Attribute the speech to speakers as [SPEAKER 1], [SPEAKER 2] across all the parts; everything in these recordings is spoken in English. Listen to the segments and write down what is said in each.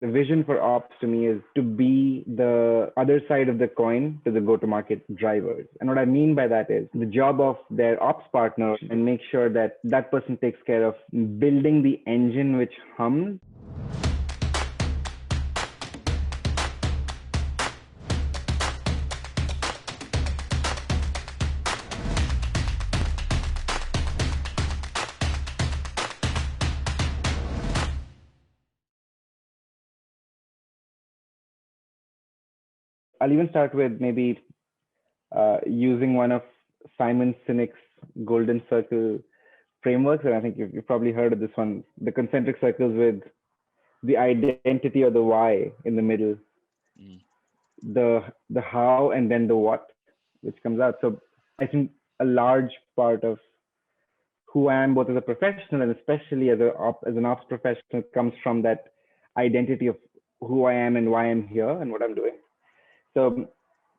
[SPEAKER 1] The vision for ops to me is to be the other side of the coin to the go-to-market drivers. And what I mean by that is the job of their ops partner and make sure that that person takes care of building the engine which hums. I'll even start with maybe using one of Simon Sinek's golden circle frameworks. And I think you've probably heard of this one, the concentric circles with the identity or the why in the middle, the how and then the what, which comes out. So I think a large part of who I am, both as a professional and especially as an ops professional, comes from that identity of who I am and why I'm here and what I'm doing. So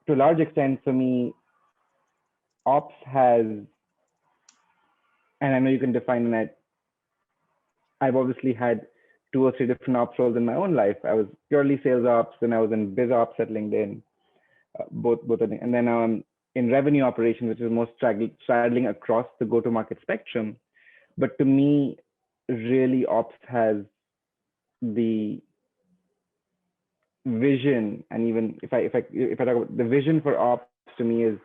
[SPEAKER 1] to a large extent, for me, ops has, and I know you can define that. I've obviously had 2 or 3 different ops roles in my own life. I was purely sales ops, then I was in biz ops at LinkedIn, both, and then now I'm in revenue operations, which is more straddling across the go-to-market spectrum. But to me, really, ops has the vision, and even if I talk about the vision for ops, to me is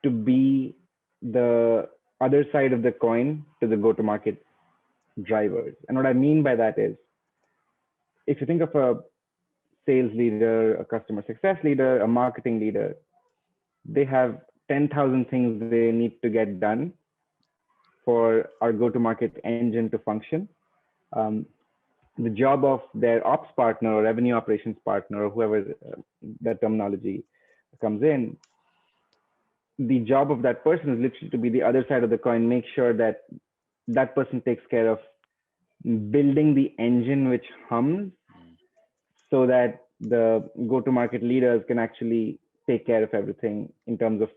[SPEAKER 1] to be the other side of the coin to the go-to-market drivers. And what I mean by that is, if you think of a sales leader, a customer success leader, a marketing leader, they have 10,000 things they need to get done for our go-to-market engine to function. The job of their ops partner or revenue operations partner, or whoever that terminology comes in, the job of that person is literally to be the other side of the coin, make sure that that person takes care of building the engine which hums so that the go-to-market leaders can actually take care of everything in terms of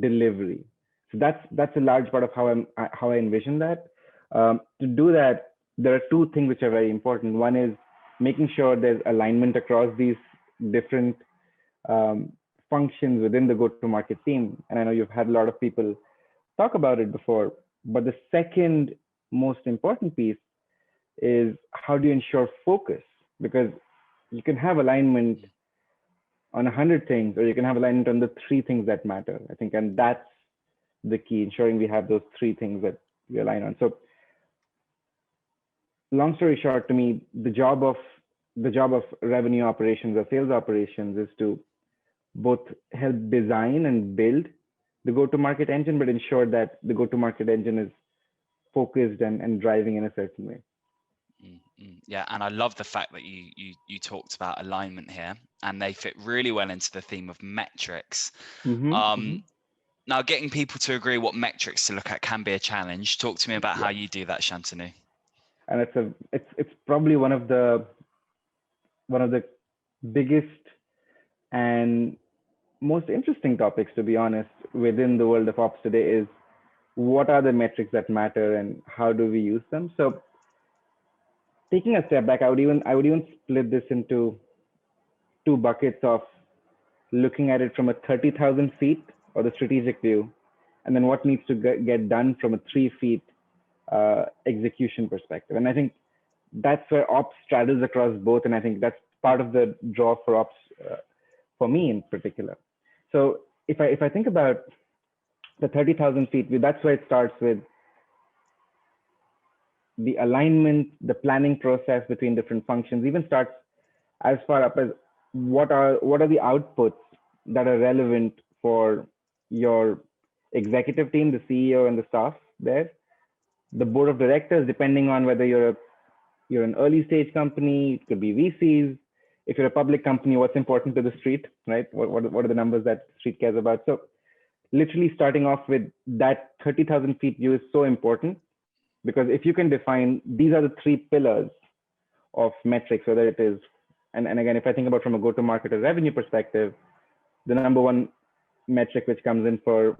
[SPEAKER 1] delivery. So that's a large part of how I envision that. To do that, there are 2 things which are very important. One is making sure there's alignment across these different functions within the go-to-market team. And I know you've had a lot of people talk about it before, but the second most important piece is how do you ensure focus? Because you can have alignment on 100 things, or you can have alignment on the 3 things that matter, I think. And that's the key, ensuring we have those 3 things that we align on. So long story short, to me, the job of revenue operations or sales operations is to both help design and build the go-to-market engine, but ensure that the go-to-market engine is focused and driving in a certain way.
[SPEAKER 2] Yeah, and I love the fact that you talked about alignment here, and they fit really well into the theme of metrics. Now, getting people to agree what metrics to look at can be a challenge. Talk to me about how you do that, Shantanu.
[SPEAKER 1] And it's probably one of the biggest and most interesting topics, to be honest, within the world of ops today, is what are the metrics that matter and how do we use them. So taking a step back, I would even split this into 2 buckets of looking at it from a 30,000 feet or the strategic view, and then what needs to get done from a 3 feet execution perspective. And I think that's where ops straddles across both. And I think that's part of the draw for ops for me in particular. So if I think about the 30,000 feet view, that's where it starts with the alignment, the planning process between different functions, even starts as far up as what are the outputs that are relevant for your executive team, the CEO and the staff there, the board of directors, depending on whether you're an early stage company, it could be VCs. If you're a public company, what's important to the street, right? What are the numbers that the street cares about? So literally starting off with that 30,000 feet view is so important, because if you can define, these are the 3 pillars of metrics, whether it is, and again, if I think about from a go-to-market or revenue perspective, the number 1 metric which comes in for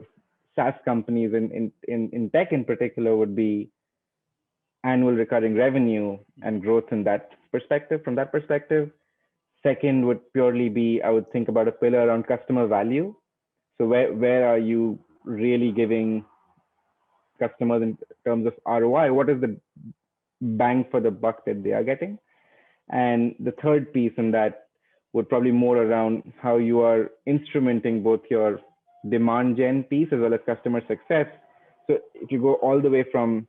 [SPEAKER 1] SaaS companies in tech in particular would be annual recurring revenue and growth in that perspective, from that perspective. Second would purely be, I would think about a pillar around customer value. So where are you really giving customers in terms of ROI? What is the bang for the buck that they are getting? And the third piece in that would probably more around how you are instrumenting both your demand gen piece as well as customer success. So if you go all the way from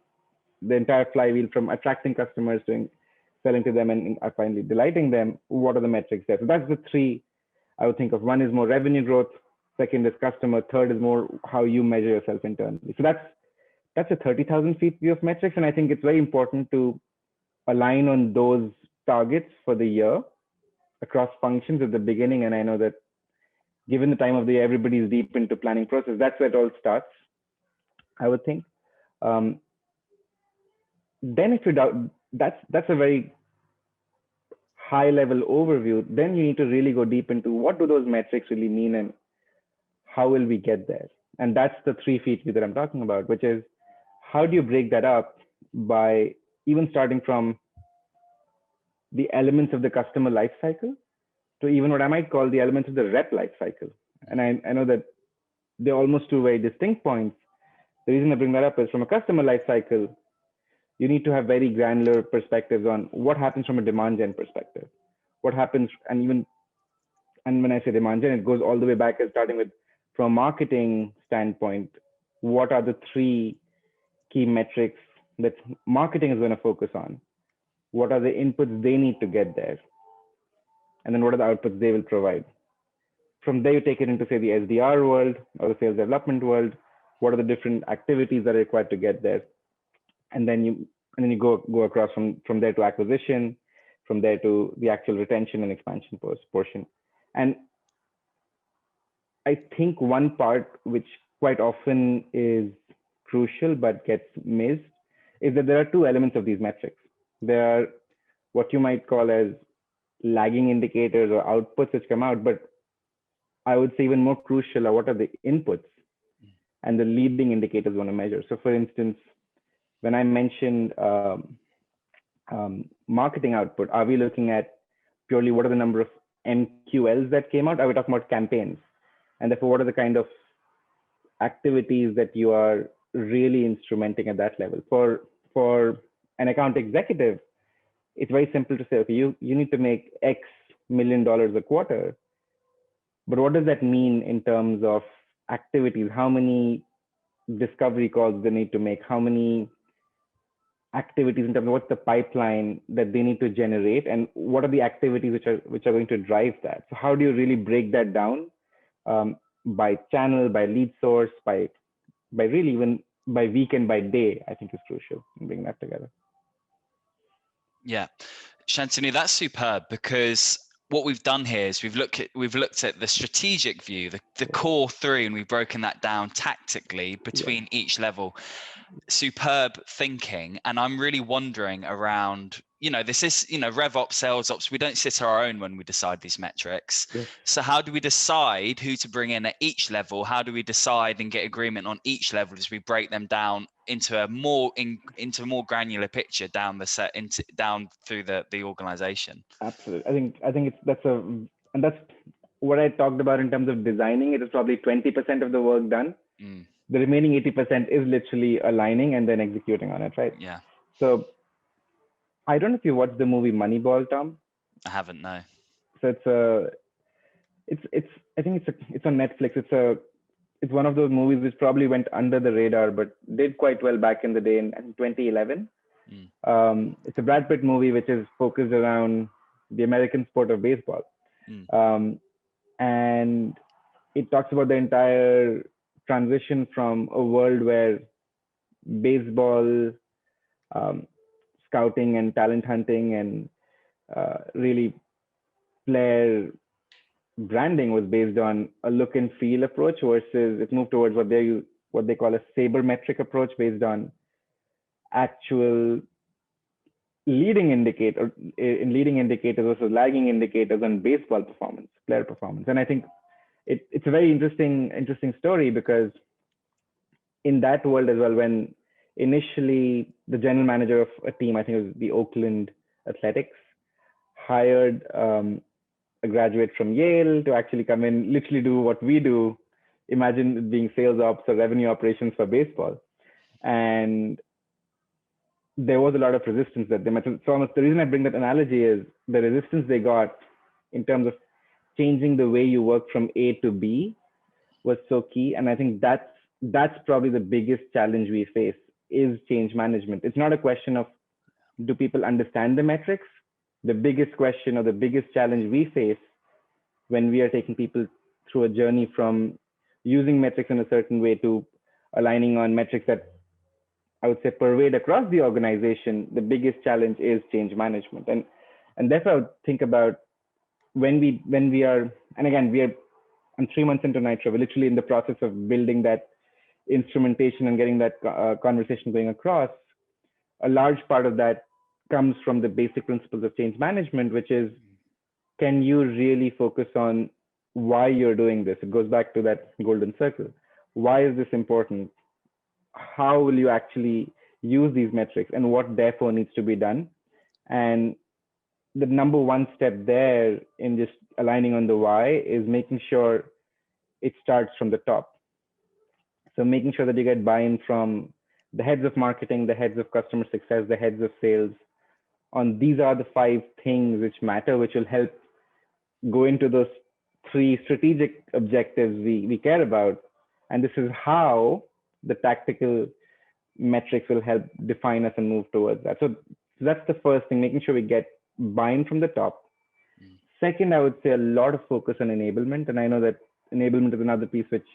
[SPEAKER 1] the entire flywheel, from attracting customers to selling to them and finally delighting them, what are the metrics there? So that's the three I would think of. One is more revenue growth. Second is customer. Third is more how you measure yourself internally. So that's a 30,000 feet view of metrics. And I think it's very important to align on those targets for the year across functions at the beginning. And I know that given the time of the year, everybody's deep into planning process. That's where it all starts, I would think. Then if you doubt, that's a very high level overview. Then you need to really go deep into what do those metrics really mean and how will we get there? And that's the 3 feet view that I'm talking about, which is how do you break that up by even starting from the elements of the customer life cycle to even what I might call the elements of the rep life cycle. And I know that they're almost two very distinct points. The reason I bring that up is from a customer life cycle, you need to have very granular perspectives on what happens from a demand gen perspective. What happens, and when I say demand gen, it goes all the way back, starting with from a marketing standpoint, what are the 3 key metrics that marketing is going to focus on? What are the inputs they need to get there? And then what are the outputs they will provide? From there, you take it into, say, the SDR world or the sales development world. What are the different activities that are required to get there? And then you go across from there to acquisition, from there to the actual retention and expansion portion. And I think one part which quite often is crucial but gets missed is that there are 2 elements of these metrics. There are what you might call as lagging indicators or outputs which come out, but I would say even more crucial are what are the inputs and the leading indicators we want to measure. So for instance, when I mentioned marketing output, are we looking at purely what are the number of MQLs that came out? Are we talking about campaigns? And therefore, what are the kind of activities that you are really instrumenting at that level? For an account executive, it's very simple to say, okay, you need to make X million dollars a quarter. But what does that mean in terms of activities? How many discovery calls they need to make? How many activities in terms of what's the pipeline that they need to generate? And what are the activities which are going to drive that? So how do you really break that down by channel, by lead source, by really even by week and by day? I think is crucial in bringing that together.
[SPEAKER 2] Yeah, Shantanu, that's superb, because what we've done here is we've looked at the strategic view, the core 3, and we've broken that down tactically between each level. Superb thinking. And I'm really wondering around, this is, RevOps, SalesOps, we don't sit our own when we decide these metrics.
[SPEAKER 1] Yes.
[SPEAKER 2] So how do we decide who to bring in at each level? How do we decide and get agreement on each level as we break them down into a more granular picture down through the organization?
[SPEAKER 1] Absolutely. I think that's what I talked about in terms of designing. It is probably 20% of the work done. The remaining 80% is literally aligning and then executing on it, right?
[SPEAKER 2] Yeah.
[SPEAKER 1] So I don't know if you watched the movie Moneyball, Tom.
[SPEAKER 2] I haven't, no.
[SPEAKER 1] So I think it's on Netflix. It's one of those movies which probably went under the radar but did quite well back in the day in 2011. It's a Brad Pitt movie which is focused around the American sport of baseball. And it talks about the entire transition from a world where baseball scouting and talent hunting and really player branding was based on a look and feel approach, versus it moved towards what they call a sabermetric approach based on actual leading indicators versus lagging indicators on baseball performance, player performance. And I think it's a very interesting story, because in that world as well, when initially the general manager of a team, I think it was the Oakland Athletics, hired a graduate from Yale to actually come in, literally do what we do. Imagine it being sales ops or revenue operations for baseball. And there was a lot of resistance that they met. So almost the reason I bring that analogy is the resistance they got in terms of changing the way you work from A to B was so key. And I think that's probably the biggest challenge we face is change management. It's not a question of do people understand the metrics? The biggest question or the biggest challenge we face when we are taking people through a journey from using metrics in a certain way to aligning on metrics that I would say pervade across the organization, the biggest challenge is change management. And therefore I would think about when we are, and again, I'm 3 months into Nitro, we're literally in the process of building that instrumentation and getting that conversation going across. A large part of that comes from the basic principles of change management, which is, can you really focus on why you're doing this? It goes back to that golden circle. Why is this important? How will you actually use these metrics and what therefore needs to be done? And the number one step there in just aligning on the why is making sure it starts from the top. So making sure that you get buy-in from the heads of marketing, the heads of customer success, the heads of sales on these are the 5 things which matter, which will help go into those 3 strategic objectives we care about. And this is how the tactical metrics will help define us and move towards that. So that's the first thing, making sure we get buy-in from the top. Second, I would say a lot of focus on enablement. And I know that enablement is another piece which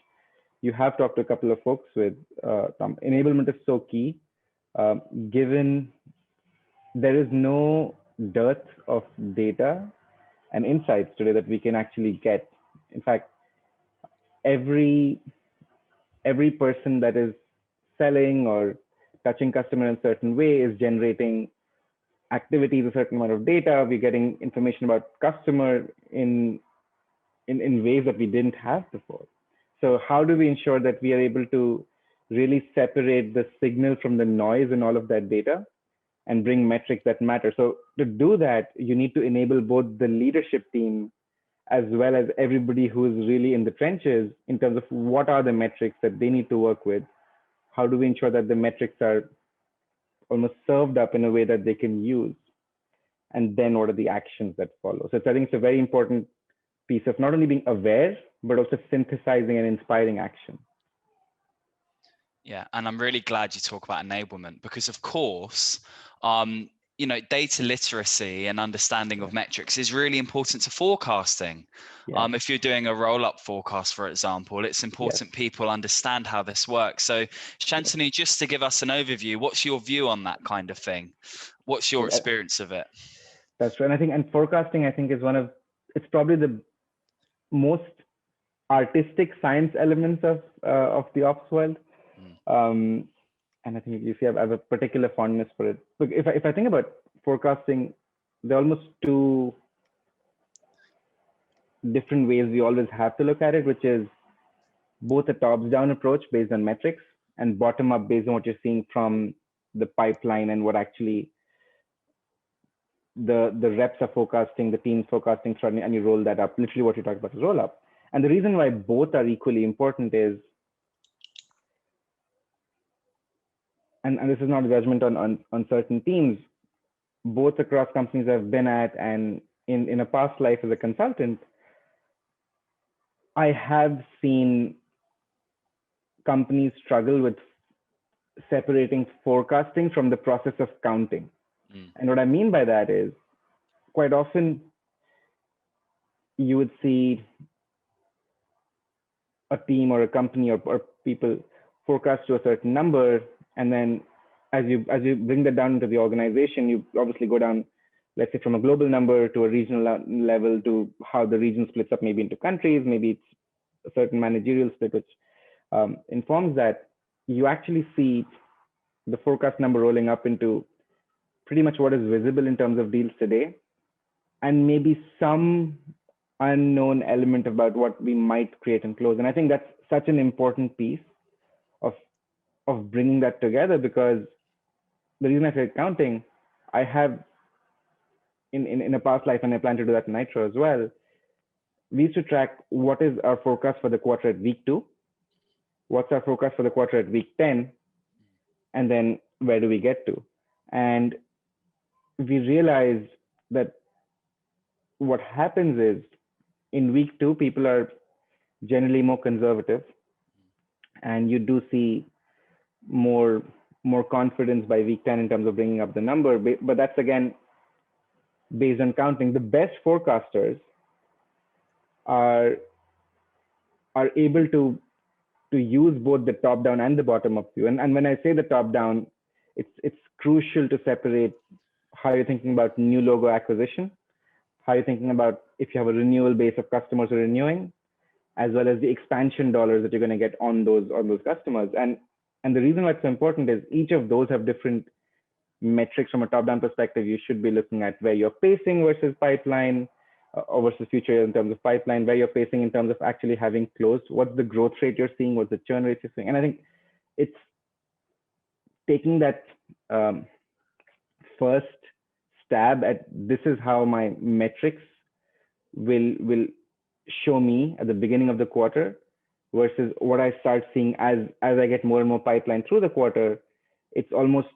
[SPEAKER 1] you have talked to a couple of folks with, Tom. Enablement is so key, given there is no dearth of data and insights today that we can actually get. In fact, every person that is selling or touching customer in a certain way is generating activities, a certain amount of data. We're getting information about customer in ways that we didn't have before. So how do we ensure that we are able to really separate the signal from the noise in all of that data and bring metrics that matter? So to do that, you need to enable both the leadership team as well as everybody who is really in the trenches in terms of what are the metrics that they need to work with. How do we ensure that the metrics are almost served up in a way that they can use? And then what are the actions that follow? So I think it's a very important piece of not only being aware, but also synthesizing and inspiring action.
[SPEAKER 2] Yeah, and I'm really glad you talk about enablement because, of course, data literacy and understanding of metrics is really important to forecasting. Yes. If you're doing a roll-up forecast, for example, it's important people understand how this works. So, Shantanu, just to give us an overview, what's your view on that kind of thing? What's your experience of it?
[SPEAKER 1] That's right. And forecasting, I think, is it's probably the most artistic science elements of the ops world. And I think you see, I have a particular fondness for it. Look, if I think about forecasting, there are almost 2 different ways we always have to look at it, which is both a tops-down approach based on metrics and bottom-up based on what you're seeing from the pipeline and what actually the reps are forecasting, the team's forecasting, and you roll that up. Literally what you talked about is roll up. And the reason why both are equally important is, and this is not a judgment on certain teams, both across companies I've been at and in a past life as a consultant, I have seen companies struggle with separating forecasting from the process of counting. And what I mean by that is, quite often you would see a team or a company or people forecast to a certain number, and then as you bring that down into the organization, you obviously go down, let's say, from a global number to a regional level to how the region splits up, maybe into countries, maybe it's a certain managerial split, which informs that. You actually see the forecast number rolling up into pretty much what is visible in terms of deals today, and maybe some unknown element about what we might create and close. And I think that's such an important piece of of bringing that together, because the reason I say accounting, I have in a past life, and I plan to do that in Nitro as well. We used to track what is our forecast for the quarter at week 2, what's our forecast for the quarter at week 10, and then where do we get to? And we realized that what happens is in week 2, people are generally more conservative, and you do see more more confidence by week 10 in terms of bringing up the number. But that's again based on counting. The best forecasters are able to use both the top down and the bottom up view. And when I say the top down, it's crucial to separate how you're thinking about new logo acquisition, how you're thinking about if you have a renewal base of customers who are renewing, as well as the expansion dollars that you're going to get on those customers. And the reason why it's so important is each of those have different metrics. From a top-down perspective, you should be looking at where you're pacing versus pipeline, or versus future in terms of pipeline, where you're pacing in terms of actually having closed, what's the growth rate you're seeing, what's the churn rate you're seeing. And I think it's taking that first stab at this is how my metrics will show me at the beginning of the quarter, versus what I start seeing as I get more and more pipeline through the quarter. It's almost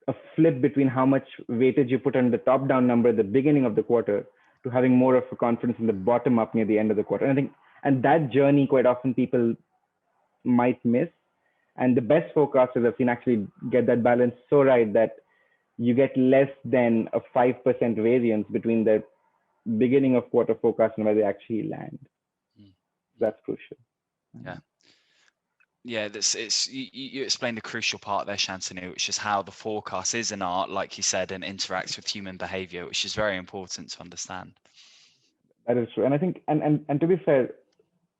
[SPEAKER 1] a flip between how much weightage you put on the top down number at the beginning of the quarter to having more of a confidence in the bottom up near the end of the quarter. And I think, and that journey quite often people might miss. And the best forecasters I've seen actually get that balance so right that you get less than a 5% variance between the beginning of quarter forecast and where they actually land. That's crucial.
[SPEAKER 2] Yeah. Yeah, you explained a crucial part there, Shantanu, which is how the forecast is an art, like you said, and interacts with human behavior, which is very important to understand.
[SPEAKER 1] That is true. And I think, and to be fair,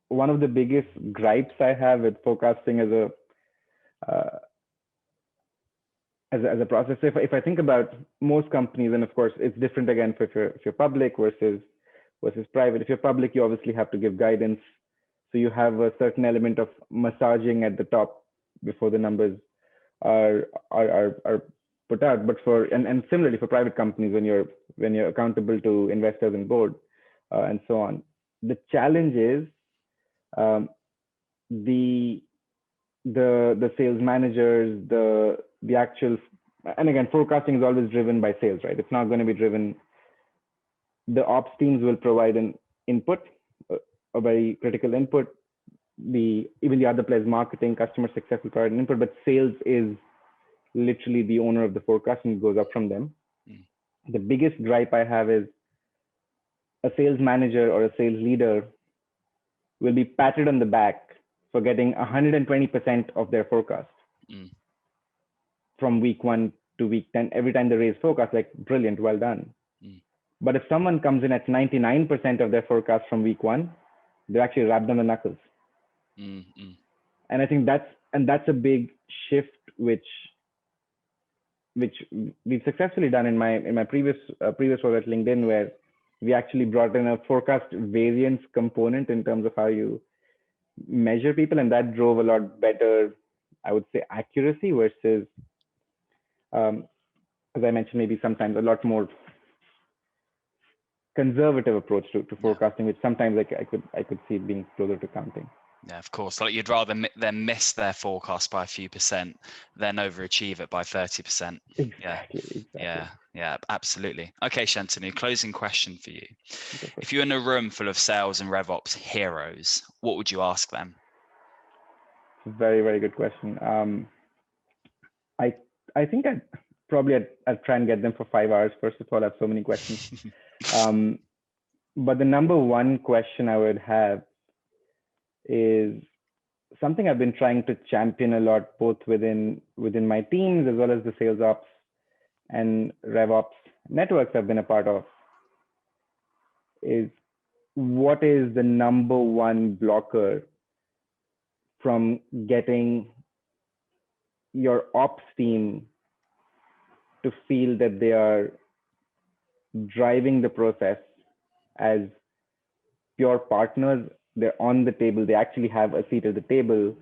[SPEAKER 1] one of the biggest gripes I have with forecasting as a process, if I think about most companies, and of course it's different again for if you're public versus private. If you're public, you obviously have to give guidance. So you have a certain element of massaging at the top before the numbers are put out. But and similarly for private companies, when you're accountable to investors and board and so on, the challenge is the sales managers, the actual, and again, forecasting is always driven by sales, right? It's not going to be driven. The ops teams will provide an input, a very critical input. Even the other players, marketing, customer success will provide an input, but sales is literally the owner of the forecast and it goes up from them. The biggest gripe I have is a sales manager or a sales leader will be patted on the back for getting 120% of their forecast from week 1 to week 10. Every time they raise forecast, like, brilliant, well done. But if someone comes in at 99% of their forecast from week 1, they're actually wrapped on the knuckles. And I think that's a big shift, which we've successfully done in my previous role at LinkedIn, where we actually brought in a forecast variance component in terms of how you measure people, and that drove a lot better, I would say, accuracy versus, as I mentioned, maybe sometimes a lot more conservative approach to forecasting, which sometimes I could see being closer to counting.
[SPEAKER 2] Yeah, of course. Like, you'd rather them miss their forecast by a few percent than overachieve it by 30%.
[SPEAKER 1] Exactly.
[SPEAKER 2] Yeah, absolutely. Okay, Shantanu, closing question for you. If you're in a room full of sales and RevOps heroes, what would you ask them?
[SPEAKER 1] Very, very good question. I think I'd try and get them for 5 hours. First of all, I have so many questions. But the number one question I would have is something I've been trying to champion a lot, both within my teams as well as the sales ops and RevOps networks I've been a part of, is what is the number one blocker from getting your ops team to feel that they are driving the process as pure partners. They're on the table. They actually have a seat at the table,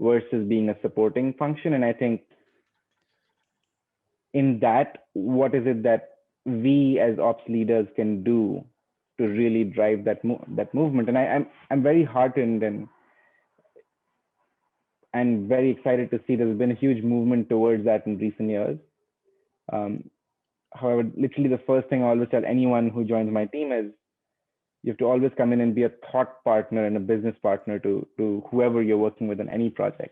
[SPEAKER 1] versus being a supporting function. And I think in that, what is it that we as ops leaders can do to really drive that movement? And I'm very heartened and very excited to see there's been a huge movement towards that in recent years. Um, However, literally the first thing I always tell anyone who joins my team is you have to always come in and be a thought partner and a business partner to whoever you're working with on any project.